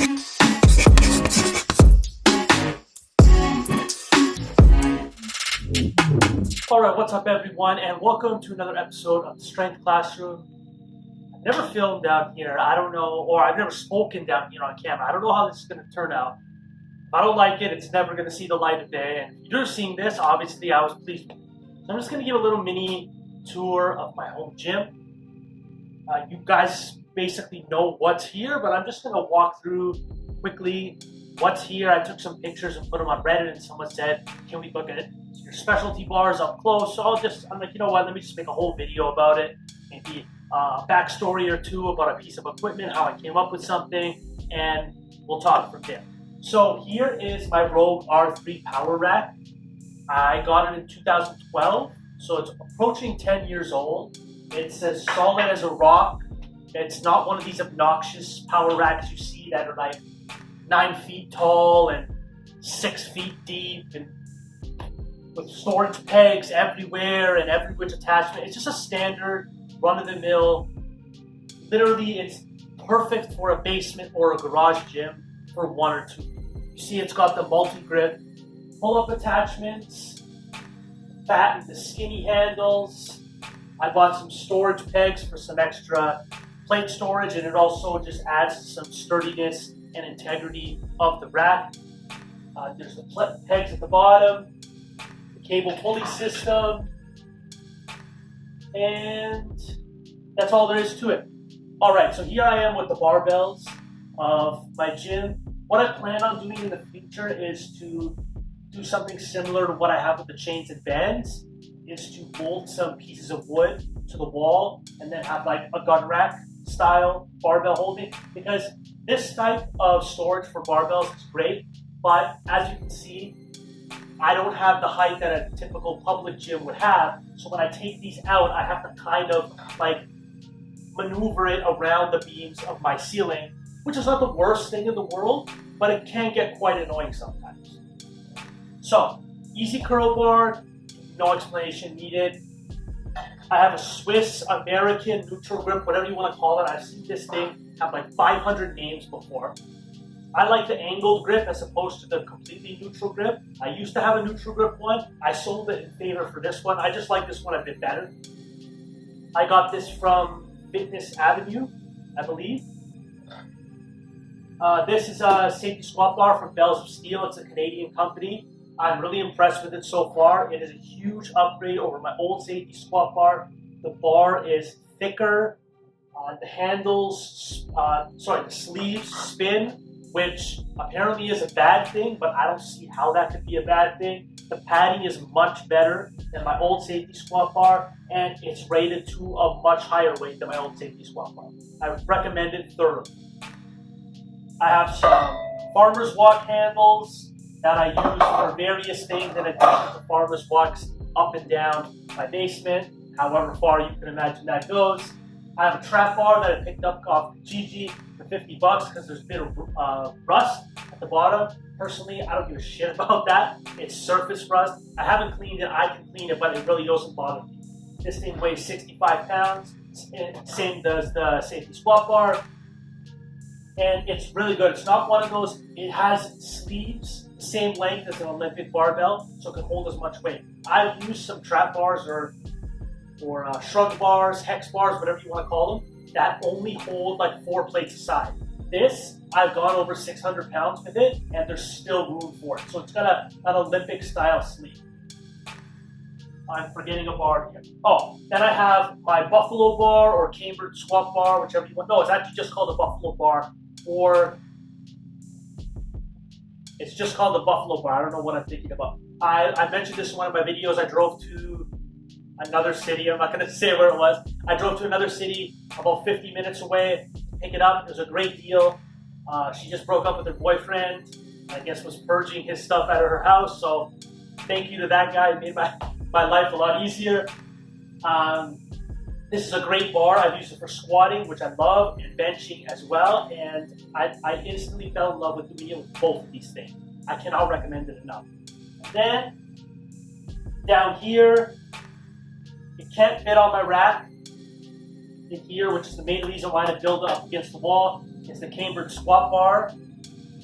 Alright, what's up everyone, and welcome to another episode of the Strength Classroom. I've never filmed down here, I don't know, or I've never spoken down here on camera. I don't know how this is going to turn out. If I don't like it, it's never going to see the light of day, and if you're seeing this, obviously I was pleased with it. So I'm just going to give a little mini tour of my home gym. You guys basically know what's here, but I'm just going to walk through quickly what's here. I took some pictures and put them on Reddit, and someone said, can we look at your specialty bars up close? So I'm like, you know what, let me just make a whole video about it. Maybe a backstory or two about a piece of equipment, how I came up with something, and we'll talk from there. So here is my Rogue R3 Power Rack. I got it in 2012, so it's approaching 10 years old. It's as solid as a rock. It's not one of these obnoxious power racks you see that are like 9 feet tall and 6 feet deep and with storage pegs everywhere and every which attachment. It's just a standard run-of-the-mill. Literally, it's perfect for a basement or a garage gym for 1 or 2. You see it's got the multi-grip pull-up attachments, fat and the skinny handles. I bought some storage pegs for some extra plate storage, and it also just adds some sturdiness and integrity of the rack. There's the pegs at the bottom, the cable pulley system, and that's all there is to it. Alright, so here I am with the barbells of my gym. What I plan on doing in the future is to do something similar to what I have with the chains and bands, is to bolt some pieces of wood to the wall and then have like a gun rack style barbell holding, because this type of storage for barbells is great, but as you can see, I don't have the height that a typical public gym would have, so when I take these out, I have to kind of like maneuver it around the beams of my ceiling, which is not the worst thing in the world, but it can get quite annoying sometimes. So, easy curl bar, no explanation needed. I have a Swiss, American, neutral grip, whatever you want to call it. I've seen this thing have like 500 names before. I like the angled grip as opposed to the completely neutral grip. I used to have a neutral grip one. I sold it in favor for this one. I just like this one a bit better. I got this from Fitness Avenue, I believe. This is a safety squat bar from Bells of Steel. It's a Canadian company. I'm really impressed with it so far. It is a huge upgrade over my old safety squat bar. The bar is thicker. The handles, the sleeves spin, which apparently is a bad thing, but I don't see how that could be a bad thing. The padding is much better than my old safety squat bar, and it's rated to a much higher weight than my old safety squat bar. I recommend it thoroughly. I have some farmer's walk handles that I use for various things in addition to farmer's walks up and down my basement, however far you can imagine that goes. I have a trap bar that I picked up off Gigi for 50 bucks because there's a bit of rust at the bottom. Personally, I don't give a shit about that. It's surface rust. I haven't cleaned it. I can clean it, but it really doesn't bother me. This thing weighs 65 pounds. Same does the safety squat bar. And it's really good. It's not one of those, it has sleeves, same length as an Olympic barbell, so it can hold as much weight. I've used some trap bars or shrug bars, hex bars, whatever you want to call them, that only hold like 4 plates aside. This, I've gone over 600 pounds with it, and there's still room for it. So it's got an Olympic style sleeve. I'm forgetting a bar here. Oh, then I have my Buffalo bar or Cambridge squat bar, whichever you want. No, it's actually just called the Buffalo bar, or it's just called the Buffalo bar. I don't know what I'm thinking about. I mentioned this in one of my videos. I drove to another city. I'm not going to say where it was. I drove to another city about 50 minutes away to pick it up. It was a great deal. She just broke up with her boyfriend. I guess was purging his stuff out of her house. So thank you to that guy. It made my life a lot easier. This is a great bar. I've used it for squatting, which I love, and benching as well. And I instantly fell in love with doing it with both of these things. I cannot recommend it enough. And then down here, it can't fit on my rack in here, which is the main reason why I build it up against the wall. It's the Cambridge squat bar.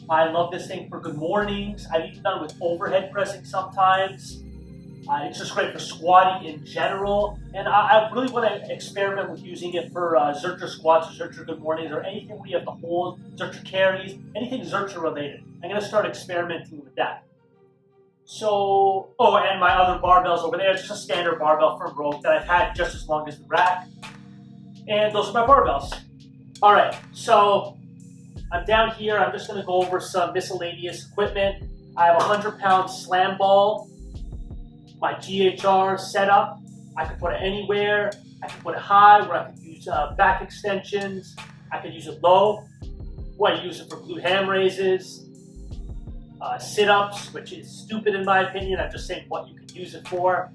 I love this thing for good mornings. I've even done it with overhead pressing sometimes. It's just great for squatting in general. And I really want to experiment with using it for Zercher squats or Zercher good mornings or anything where you have to hold, Zercher carries, anything Zercher related. I'm going to start experimenting with that. So, oh, and my other barbells over there. It's just a standard barbell from Rogue that I've had just as long as the rack. And those are my barbells. All right, so I'm down here. I'm just going to go over some miscellaneous equipment. I have a 100-pound slam ball. My GHR setup, I could put it anywhere. I could put it high where I could use back extensions. I could use it low. Well, I use it for glute ham raises, sit-ups, which is stupid in my opinion. I'm just saying what you could use it for.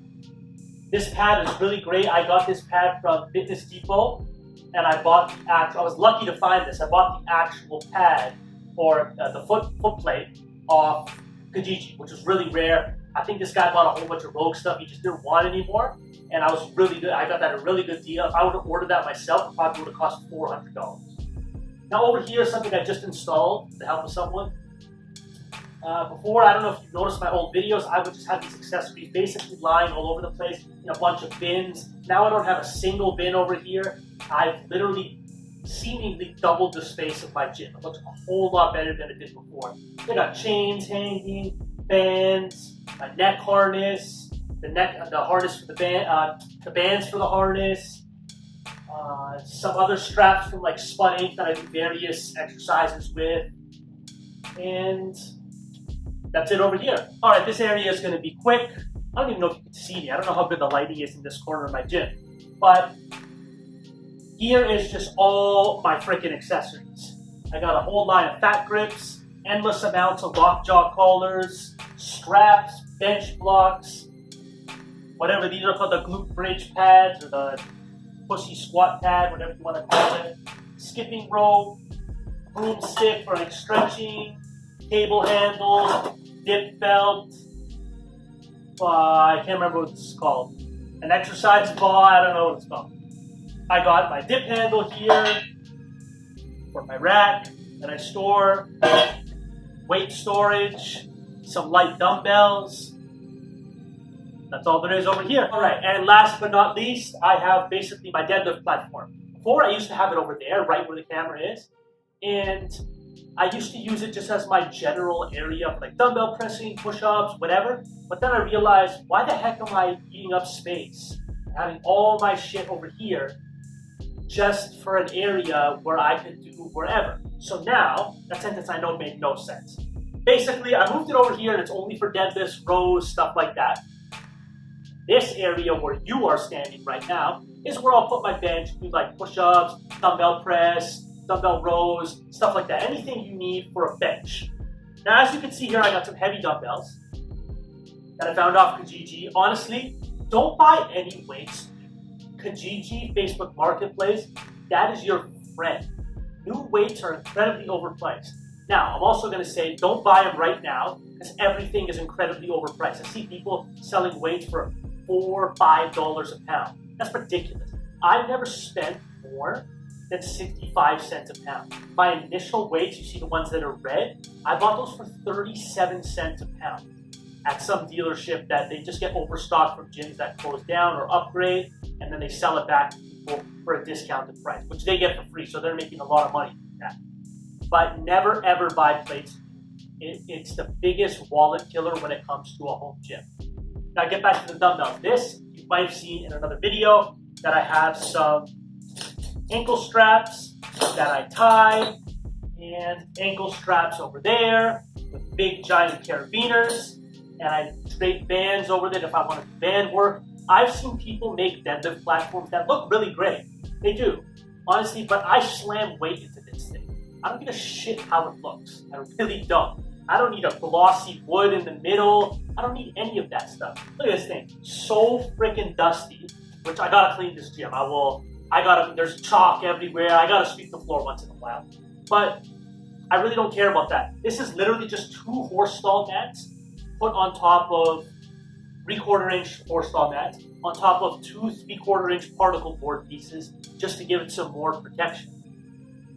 This pad is really great. I got this pad from Fitness Depot, and I bought the actual. I was lucky to find this. I bought the actual pad or the foot plate off Kijiji, which was really rare. I think this guy bought a whole bunch of Rogue stuff he just didn't want anymore, and I was really good. I got that at a really good deal. If I would have ordered that myself, it probably would have cost $400. Now over here, something I just installed with the help of someone. Before, I don't know if you've noticed my old videos, I would just have these accessories basically lying all over the place in a bunch of bins. Now I don't have a single bin over here. I've literally seemingly doubled the space of my gym. It looks a whole lot better than it did before. They got chains hanging, bands, a neck harness, the harness for the band, the bands for the harness, some other straps from like Spun Ink that I do various exercises with, and that's it over here. All right, this area is going to be quick. I don't even know if you can see me. I don't know how good the lighting is in this corner of my gym, but here is just all my freaking accessories. I got a whole line of fat grips, endless amounts of lockjaw collars, straps, bench blocks, whatever these are called, the glute bridge pads or the pussy squat pad, whatever you want to call it, skipping rope, broomstick for like stretching, cable handles, dip belt, I can't remember what this is called, an exercise ball, I don't know what it's called. I got my dip handle here for my rack that I store, weight storage, some light dumbbells. That's all there is over here. All right, and last but not least, I have basically my deadlift platform. Before, I used to have it over there, right where the camera is, and I used to use it just as my general area for like dumbbell pressing, push-ups, whatever. But then I realized, why the heck am I eating up space, having all my shit over here, just for an area where I could do wherever? So now, that sentence I know made no sense. Basically, I moved it over here and it's only for deadlifts, rows, stuff like that. This area where you are standing right now is where I'll put my bench, do like push-ups, dumbbell press, dumbbell rows, stuff like that. Anything you need for a bench. Now, as you can see here, I got some heavy dumbbells that I found off Kijiji. Honestly, don't buy any weights. Kijiji, Facebook Marketplace, that is your friend. New weights are incredibly overpriced. Now, I'm also going to say don't buy them right now because everything is incredibly overpriced. I see people selling weights for $4 or $5 a pound. That's ridiculous. I've never spent more than 65 cents a pound. My initial weights, you see the ones that are red, I bought those for 37 cents a pound at some dealership that they just get overstocked from gyms that close down or upgrade, and then they sell it back to people for a discounted price, which they get for free, so they're making a lot of money from that. But never ever buy plates. It's the biggest wallet killer when it comes to a home gym. Now get back to the dumbbells. This you might have seen in another video that I have some ankle straps that I tie, and ankle straps over there with big giant carabiners, and I straight bands over there if I want to do band work. I've seen people make deadlift platforms that look really great. They do, honestly, but I slam weight into this thing. I don't give a shit how it looks. I really don't. I don't need a glossy wood in the middle. I don't need any of that stuff. Look at this thing. So freaking dusty, which I gotta clean this gym. There's chalk everywhere. I gotta sweep the floor once in a while. But I really don't care about that. This is literally just 2 horse stall mats put on top of 3/4 inch horse stall mats on top of 2 3/4 inch particle board pieces just to give it some more protection.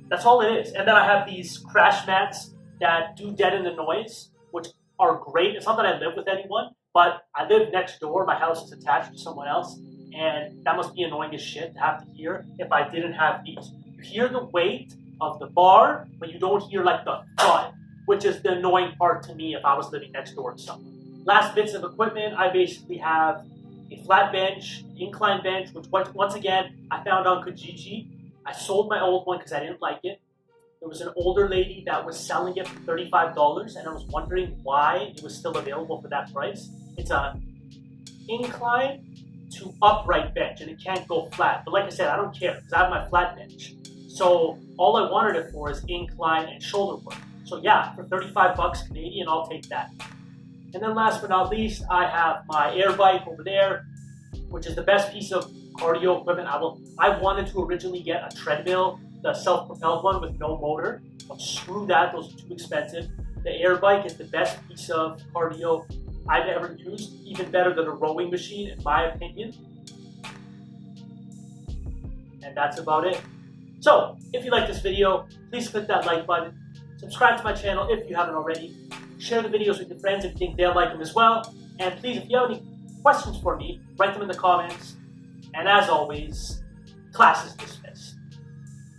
That's all it is. And then I have these crash mats that do dead in the noise, which are great. It's not that I live with anyone, but I live next door. My house is attached to someone else, and that must be annoying as shit to have to hear if I didn't have these. You hear the weight of the bar, but you don't hear like the thud, which is the annoying part to me if I was living next door to someone. Last bits of equipment, I basically have a flat bench, incline bench, which once again, I found on Kijiji. I sold my old one because I didn't like it. There was an older lady that was selling it for $35, and I was wondering why it was still available for that price. It's an incline to upright bench, and it can't go flat. But like I said, I don't care because I have my flat bench. So all I wanted it for is incline and shoulder work. So yeah, for 35 bucks Canadian, I'll take that. And then last but not least, I have my air bike over there, which is the best piece of cardio equipment. I wanted to originally get a treadmill, the self-propelled one with no motor, but screw that, those are too expensive. The air bike is the best piece of cardio I've ever used, even better than a rowing machine in my opinion. And that's about it. So, if you like this video, please click that like button. Subscribe to my channel if you haven't already. Share the videos with your friends if you think they'll like them as well. And please, if you have any questions for me, write them in the comments. And as always, class is dismissed.